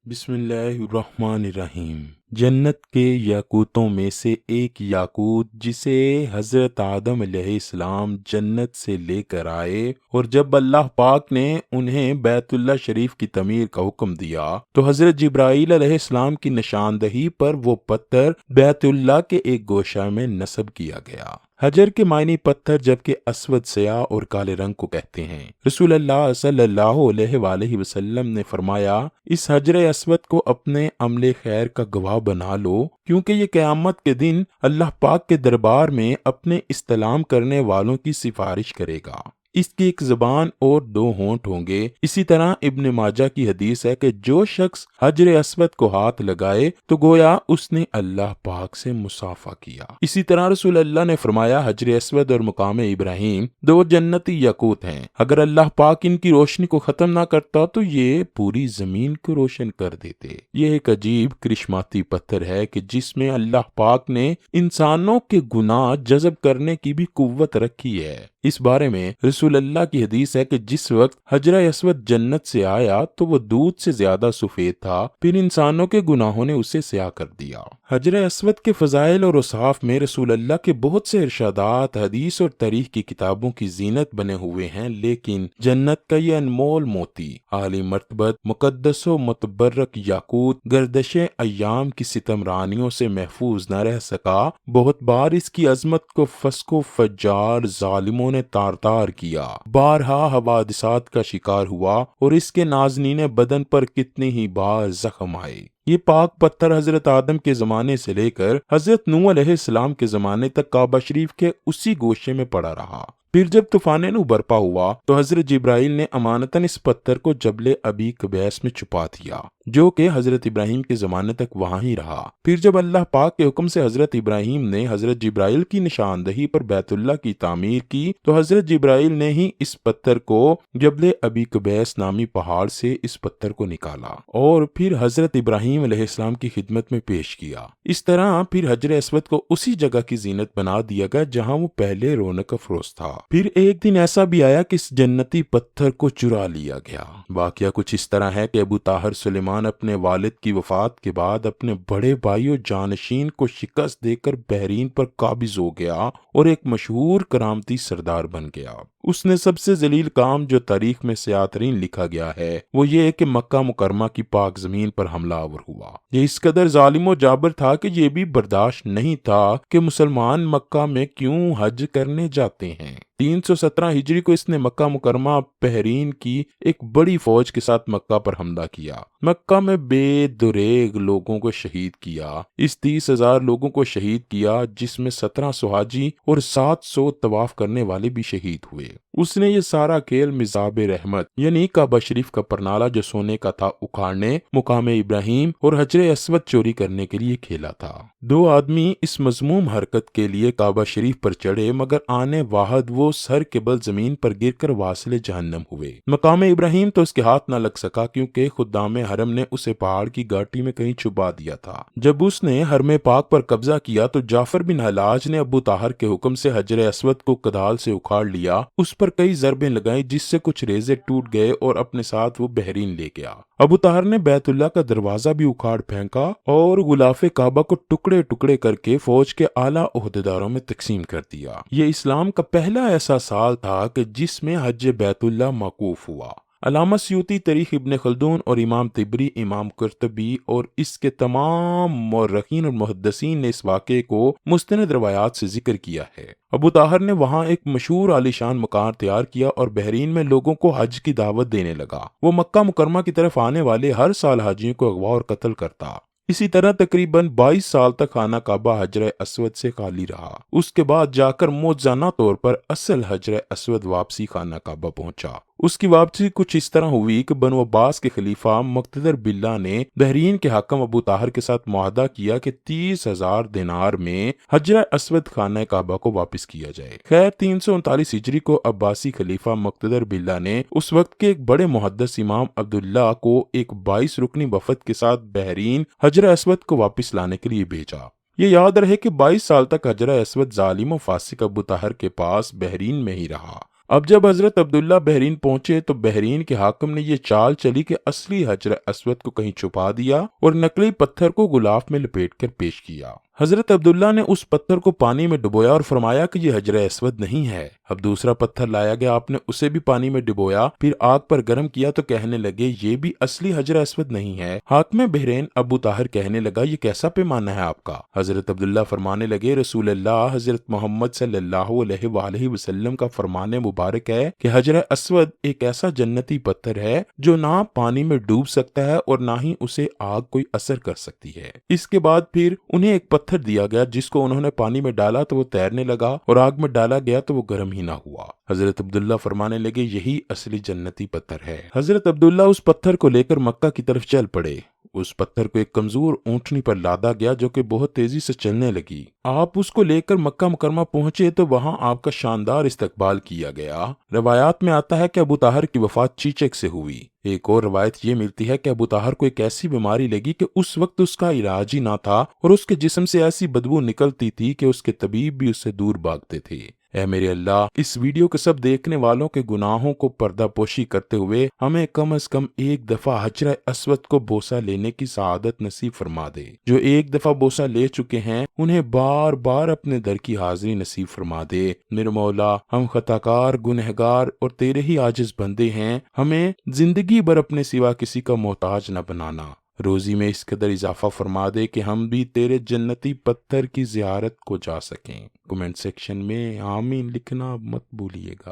بسم اللہ الرحمن الرحیم۔ جنت کے یاقوتوں میں سے ایک یاقوت جسے حضرت آدم علیہ السلام جنت سے لے کر آئے، اور جب اللہ پاک نے انہیں بیت اللہ شریف کی تعمیر کا حکم دیا تو حضرت جبرائیل علیہ السلام کی نشاندہی پر وہ پتھر بیت اللہ کے ایک گوشہ میں نصب کیا گیا۔ حجر کے معنی پتھر جبکہ اسود سیاہ اور کالے رنگ کو کہتے ہیں۔ رسول اللہ صلی اللہ علیہ وآلہ وسلم نے فرمایا، اس حجر اسود کو اپنے عمل خیر کا گواہ بنا لو، کیونکہ یہ قیامت کے دن اللہ پاک کے دربار میں اپنے استلام کرنے والوں کی سفارش کرے گا۔ اس کی ایک زبان اور دو ہونٹ ہوں گے۔ اسی طرح ابن ماجہ کی حدیث ہے کہ جو شخص حجر اسود کو ہاتھ لگائے تو گویا اس نے اللہ پاک سے مصافحہ کیا۔ اسی طرح رسول اللہ نے فرمایا، حجر اسود اور مقام ابراہیم دو جنتی یاقوت ہیں، اگر اللہ پاک ان کی روشنی کو ختم نہ کرتا تو یہ پوری زمین کو روشن کر دیتے۔ یہ ایک عجیب کرشماتی پتھر ہے کہ جس میں اللہ پاک نے انسانوں کے گناہ جذب کرنے کی بھی قوت رکھی ہے۔ اس بارے میں رسول اللہ کی حدیث ہے کہ جس وقت حجر اسود جنت سے آیا تو وہ دودھ سے زیادہ سفید تھا، پھر انسانوں کے گناہوں نے اسے سیاہ کر دیا۔ حجر اسود کے فضائل اور اوصاف میں رسول اللہ کے بہت سے ارشادات حدیث اور تاریخ کی کتابوں کی زینت بنے ہوئے ہیں، لیکن جنت کا یہ انمول موتی، عالی مرتبت، مقدس و متبرک یاقوت گردش ایام کی ستم رانیوں سے محفوظ نہ رہ سکا۔ بہت بار اس کی عظمت کو فسق و فجار ظالموں نے تار تار کیا، بارہا حوادثات کا شکار ہوا، اور اس کے نازنین بدن پر کتنی ہی بار زخم آئے۔ یہ پاک پتھر حضرت آدم کے زمانے سے لے کر حضرت نوح علیہ السلام کے زمانے تک کعبہ شریف کے اسی گوشے میں پڑا رہا۔ پھر جب طوفان نوح برپا ہوا تو حضرت جبرائیل نے امانتاً اس پتھر کو جبل ابی قبیس میں چھپا دیا، جو کہ حضرت ابراہیم کے زمانے تک وہاں ہی رہا۔ پھر جب اللہ پاک کے حکم سے حضرت ابراہیم نے حضرت جبرائیل کی نشاندہی پر بیت اللہ کی تعمیر کی تو حضرت جبرائیل نے ہی اس پتھر کو جبل ابی قبیس نامی پہاڑ سے اس پتھر کو نکالا اور پھر حضرت ابراہیم علیہ السلام کی خدمت میں پیش کیا۔ اس طرح پھر حجر اسود کو اسی جگہ کی زینت بنا دیا گیا جہاں وہ پہلے رونق افروز تھا۔ پھر ایک دن ایسا بھی آیا کہ اس جنتی پتھر کو چرا لیا گیا۔ واقعہ کچھ اس طرح ہے کہ ابو طاہر سلیمان اپنے والد کی وفات کے بعد اپنے بڑے بھائی اور جانشین کو شکست دے کر بحرین پر قابض ہو گیا اور ایک مشہور کرامتی سردار بن گیا۔ اس نے سب سے ذلیل کام جو تاریخ میں سیاہ ترین لکھا گیا ہے وہ یہ کہ مکہ مکرمہ کی پاک زمین پر حملہ آور ہوا۔ یہ اس قدر ظالم و جابر تھا کہ یہ بھی برداشت نہیں تھا کہ مسلمان مکہ میں کیوں حج کرنے جاتے ہیں۔ 317 ہجری کو اس نے مکہ مکرمہ بحرین کی ایک بڑی فوج کے ساتھ مکہ پر حملہ کیا، مکہ میں بے دریغ لوگوں کو شہید کیا۔ اس 30,000 لوگوں کو شہید کیا جس میں 1700 حاجی اور 700 طواف کرنے والے بھی شہید ہوئے۔ اس نے یہ سارا کھیل مزاب رحمت یعنی کعبہ شریف کا پرنالہ جو سونے کا تھا اکھاڑنے، مقام ابراہیم اور حجر اسود چوری کرنے کے لیے کھیلا تھا۔ 2 آدمی اس مذموم حرکت کے لیے کعبہ شریف پر چڑھے، مگر آنے واحد وہ سر کے بل زمین پر گر کر واصل جہنم ہوئے۔ مقام ابراہیم تو اس کے ہاتھ نہ لگ سکا کیونکہ خدام حرم نے اسے پہاڑ کی گھاٹی میں کہیں چھپا دیا تھا۔ جب اس نے حرم پاک پر قبضہ کیا تو جعفر بن حلاج نے ابو طاہر کے حکم سے حجر اسود کو کدال سے اکھاڑ لیا، اس پر کئی ضربیں لگائیں جس سے کچھ ریزے ٹوٹ گئے اور اپنے ساتھ وہ بحرین لے گیا۔ ابو طاہر نے بیت اللہ کا دروازہ بھی اکھاڑ پھینکا اور غلاف کعبہ کو ٹکڑے ٹکڑے کر کے فوج کے اعلیٰ عہدیداروں میں تقسیم کر دیا۔ یہ اسلام کا پہلا ایسا سال تھا کہ جس میں حج بیت اللہ موقوف ہوا۔ علامہ سیوطی تاریخ ابن خلدون اور امام طبری، امام قرطبی اور اس کے تمام مورخین اور محدثین نے اس واقعے کو مستند روایات سے ذکر کیا ہے۔ ابو طاہر نے وہاں ایک مشہور عالیشان مکان تیار کیا اور بحرین میں لوگوں کو حج کی دعوت دینے لگا۔ وہ مکہ مکرمہ کی طرف آنے والے ہر سال حاجیوں کو اغوا اور قتل کرتا۔ اسی طرح تقریباً 22 سال تک خانہ کعبہ حجر اسود سے خالی رہا۔ اس کے بعد جا کر معجزانہ طور پر اصل حجر اسود واپسی خانہ کعبہ پہنچا۔ اس کی واپسی کچھ اس طرح ہوئی کہ بنو عباس کے خلیفہ مقتدر باللہ نے بحرین کے حاکم ابو طاہر کے ساتھ معاہدہ کیا کہ 30,000 دینار میں حجر اسود خانہ کعبہ کو واپس کیا جائے۔ خیر 339 ہجری کو عباسی خلیفہ مقتدر باللہ نے اس وقت کے ایک بڑے محدث امام عبداللہ کو ایک 22 رکنی وفد کے ساتھ بحرین حجر اسود کو واپس لانے کے لیے بھیجا۔ یہ یاد رہے کہ 22 سال تک حجر اسود ظالم و فاسق ابو طاہر کے پاس بحرین میں ہی رہا۔ اب جب حضرت عبداللہ بحرین پہنچے تو بحرین کے حاکم نے یہ چال چلی کہ اصلی حجر اسود کو کہیں چھپا دیا اور نقلی پتھر کو غلاف میں لپیٹ کر پیش کیا۔ حضرت عبداللہ نے اس پتھر کو پانی میں ڈبویا اور فرمایا کہ یہ حجر اسود نہیں ہے۔ اب دوسرا پتھر لایا گیا، آپ نے اسے بھی پانی میں ڈبویا، پھر آگ پر گرم کیا تو کہنے لگے یہ بھی اصلی حجر اسود نہیں ہے۔ حاکم بحرین ابو طاہر کہنے لگا یہ کیسا پیمانہ ہے آپ کا؟ حضرت عبداللہ فرمانے لگے رسول اللہ حضرت محمد صلی اللہ علیہ وآلہ وسلم کا فرمان مبارک ہے کہ حجر اسود ایک ایسا جنتی پتھر ہے جو نہ پانی میں ڈوب سکتا ہے اور نہ ہی اسے آگ کوئی اثر کر سکتی ہے۔ اس کے بعد پھر انہیں ایک پتھر دیا گیا جس کو انہوں نے پانی میں ڈالا تو وہ تیرنے لگا اور آگ میں ڈالا گیا تو وہ گرم ہی نہ ہوا۔ حضرت عبداللہ فرمانے لگے یہی اصلی جنتی پتھر ہے۔ حضرت عبداللہ اس پتھر کو لے کر مکہ کی طرف چل پڑے۔ اس پتھر کو ایک کمزور اونٹنی پر لادا گیا جو کہ بہت تیزی سے چلنے لگی۔ آپ اس کو لے کر مکہ مکرمہ پہنچے تو وہاں آپ کا شاندار استقبال کیا گیا۔ روایات میں آتا ہے کہ ابو طاہر کی وفات چیچک سے ہوئی۔ ایک اور روایت یہ ملتی ہے کہ ابو طاہر کو ایک ایسی بیماری لگی کہ اس وقت اس کا علاج ہی نہ تھا اور اس کے جسم سے ایسی بدبو نکلتی تھی کہ اس کے طبیب بھی اس سے دور بھاگتے تھے۔ اے میرے اللہ، اس ویڈیو کے سب دیکھنے والوں کے گناہوں کو پردہ پوشی کرتے ہوئے ہمیں کم از کم ایک دفعہ حجر اسود کو بوسہ لینے کی سعادت نصیب فرما دے۔ جو ایک دفعہ بوسہ لے چکے ہیں انہیں بار بار اپنے در کی حاضری نصیب فرما دے۔ میرے مولا، ہم خطاکار، گنہگار اور تیرے ہی عاجز بندے ہیں، ہمیں زندگی بھر اپنے سوا کسی کا محتاج نہ بنانا۔ روزی میں اس قدر اضافہ فرما دے کہ ہم بھی تیرے جنتی پتھر کی زیارت کو جا سکیں۔ کمنٹ سیکشن میں آمین لکھنا مت بھولیے گا۔